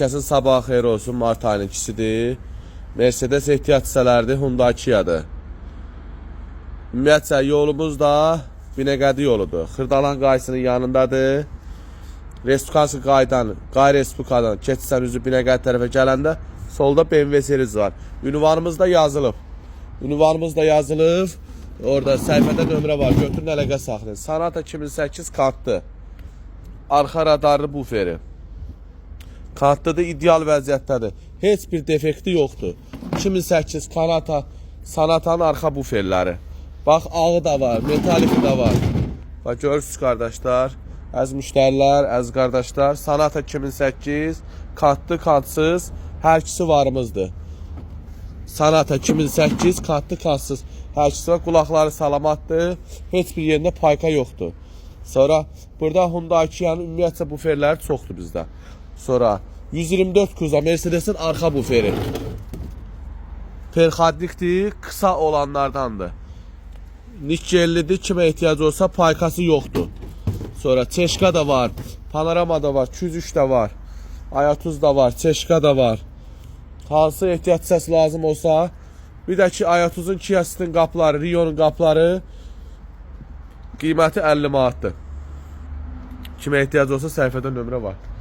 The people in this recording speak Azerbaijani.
Kəsin sabah xeyir olsun, mart ayının ikisidir. Mercedes ehtiyac hissələrdir, Hyundai Kia'dır. Ümumiyyətcə yolumuz da Binəqədi yoludur. Xırdalan qayısının yanındadır. Respublikası qaydan, Qay-Respublikadan keçsən üzü Binəqədi tərəfə gələndə solda BMW serisi var. Ünvanımız da yazılıb. Orada səhifədə nömrə var. Götürün əlaqə saxlayın. Sonata 2008 kartdır. Arxa radarlı buferi. Kartda da ideal vəziyyətdədir. Heç bir defekti yoxdur. 2008 Sonata'nın arxa buferləri. Bax, ağı da var, metaliki də var. Bax, görürsünüz qardaşlar. Əziz müştərilər, əziz qardaşlar. Sonata 2008, kartlı, kartsız, hər ikisi varımızdır. Sonata 2008, kartlı, kartsız, hər ikisi var. Qulaqları salamatdır. Heç bir yerində payka yoxdur. Sonra burada Hyundai Kia'nın ümumiyyətcə buferləri çoxdur bizdə. Sonra 124 kuza Mercedes'in arxa buferi. Perxadlikdir, kısa olanlardandır. Nikkellidir, kimə ehtiyacı olsa paykası yoxdur. Sonra Çeşka da var, Panorama da var, 203 də var, Ayatuz da var, Çeşka da var. Hansı ehtiyac hissəsi lazım olsa, bir də ki Ayatuz'un Kia'sinin qapıları, Rio'nun qapıları qiyməti 50 manatdır. Kimə ehtiyac olsa səhifədə nömrə var.